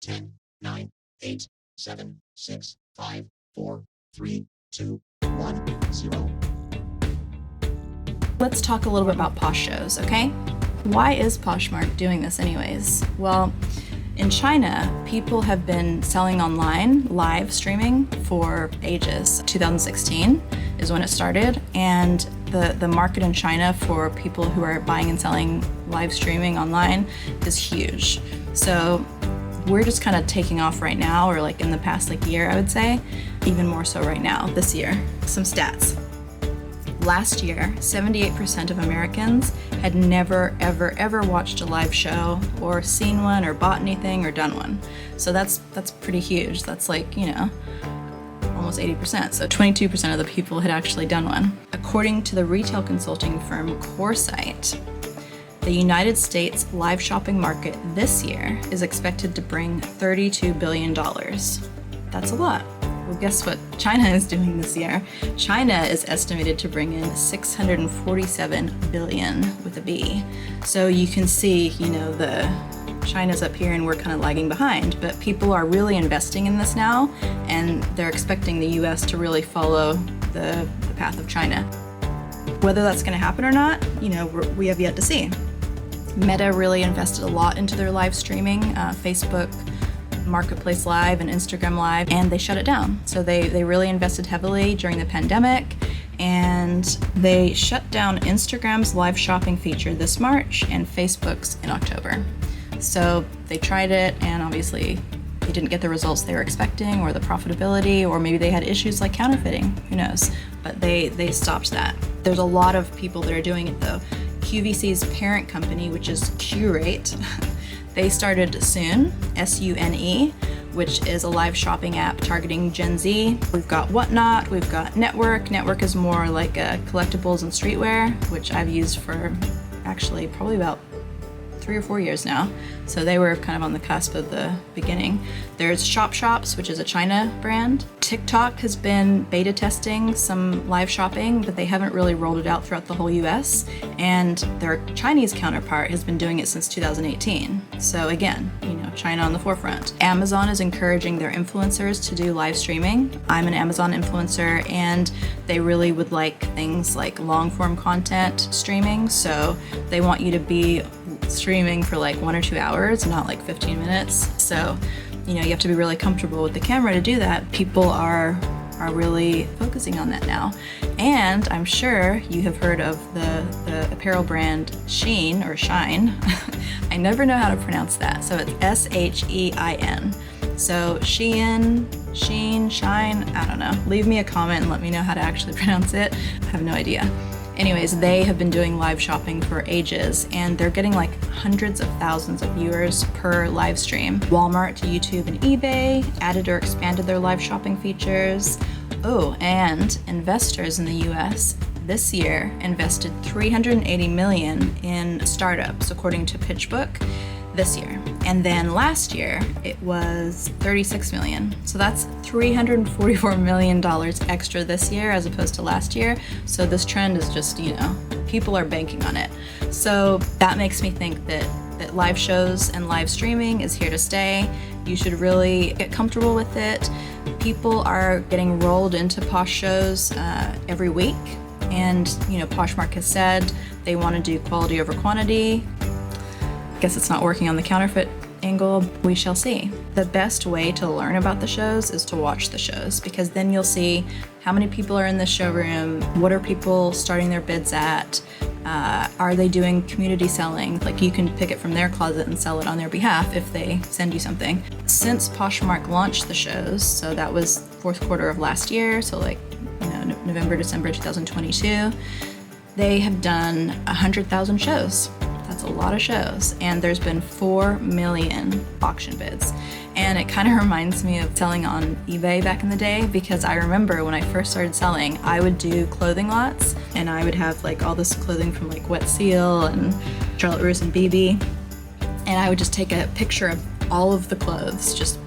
10, 9, 8, 7, 6, 5, 4, 3, 2, 1, 0. Let's talk a little bit about Posh Shows, okay? Why is Poshmark doing this anyways? Well, in China, people have been selling online, live streaming, for ages. 2016 is when it started, and the market in China for people who are buying and selling live streaming online is huge. So we're just kind of taking off right now, or like in the past year, I would say, even more so right now, this year. Some stats. Last year, 78% of Americans had never, ever watched a live show or seen one or bought anything or done one. So that's pretty huge. That's almost 80%. So 22% of the people had actually done one. According to the retail consulting firm Coresight, the United States live shopping market this year is expected to bring $32 billion. That's a lot. Well, guess what China is doing this year? China is estimated to bring in $647 billion with a B. So you can see, China's up here and we're kind of lagging behind, but people are really investing in this now, and they're expecting the US to really follow the path of China. Whether that's going to happen or not, we have yet to see. Meta really invested a lot into their live streaming, Facebook Marketplace Live and Instagram Live, and they shut it down. So they really invested heavily during the pandemic, and they shut down Instagram's live shopping feature this March and Facebook's in October. So they tried it, and obviously they didn't get the results they were expecting, or the profitability, or maybe they had issues like counterfeiting, who knows, but they stopped that. There's a lot of people that are doing it though. QVC's parent company, which is Curate, they started Sune, S-U-N-E, which is a live shopping app targeting Gen Z. We've got Whatnot, we've got Network. Network is more like collectibles and streetwear, which I've used for actually probably about 3 or 4 years now. So they were kind of on the cusp of the beginning. There's Shop Shops, which is a China brand. TikTok has been beta testing some live shopping, but they haven't really rolled it out throughout the whole US. And their Chinese counterpart has been doing it since 2018. So again, China on the forefront. Amazon is encouraging their influencers to do live streaming. I'm an Amazon influencer, and they really would like things like long form content streaming. So they want you to be streaming for 1 or 2 hours, not 15 minutes. So, you have to be really comfortable with the camera to do that. People are really focusing on that now. And I'm sure you have heard of the apparel brand Shein or Shine. I never know how to pronounce that. So it's S-H-E-I-N. So Shine, I don't know. Leave me a comment and let me know how to actually pronounce it. I have no idea. Anyways, they have been doing live shopping for ages, and they're getting hundreds of thousands of viewers per live stream. Walmart, YouTube, and eBay added or expanded their live shopping features. Oh, and investors in the US this year invested $380 million in startups, according to PitchBook, this year. And then last year, it was $36 million. So that's $344 million extra this year as opposed to last year. So this trend is just, people are banking on it. So that makes me think that live shows and live streaming is here to stay. You should really get comfortable with it. People are getting rolled into Posh Shows every week. And, Poshmark has said they want to do quality over quantity. Guess it's not working on the counterfeit angle. We shall see. The best way to learn about the shows is to watch the shows, because then you'll see how many people are in the showroom, what are people starting their bids at, are they doing community selling? You can pick it from their closet and sell it on their behalf if they send you something. Since Poshmark launched the shows, so that was 4th quarter of last year, so November, December 2022, they have done 100,000 shows. That's a lot of shows, and there's been 4 million auction bids. And it kind of reminds me of selling on eBay back in the day, because I remember when I first started selling, I would do clothing lots, and I would have all this clothing from Wet Seal and Charlotte Russe and BB, and I would just take a picture of all of the clothes.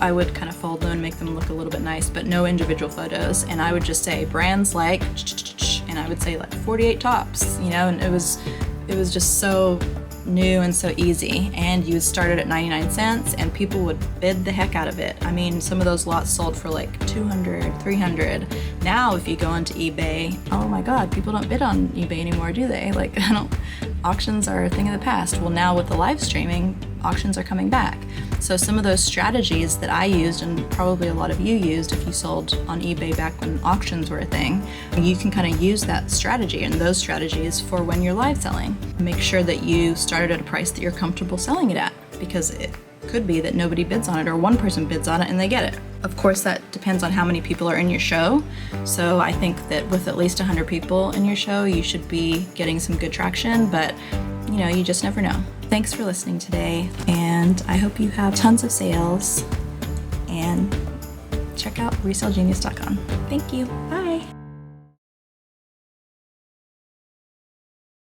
I would kind of fold them and make them look a little bit nice, but no individual photos. And I would just say brands and I would say 48 tops, and it was just so new and so easy, and you started at 99 cents and people would bid the heck out of it. I mean, some of those lots sold for like 200, 300. Now if you go onto eBay, oh my god, people don't bid on eBay anymore, do they? Like, auctions are a thing of the past. Well, now with the live streaming, auctions are coming back. So some of those strategies that I used, and probably a lot of you used if you sold on eBay back when auctions were a thing, you can kind of use that strategy and those strategies for when you're live selling. Make sure that you started at a price that you're comfortable selling it at, because it could be that nobody bids on it or one person bids on it and they get it. Of course, that depends on how many people are in your show. So I think that with at least 100 people in your show, you should be getting some good traction, but you just never know. Thanks for listening today, and I hope you have tons of sales, and check out resellgenius.com. Thank you. Bye.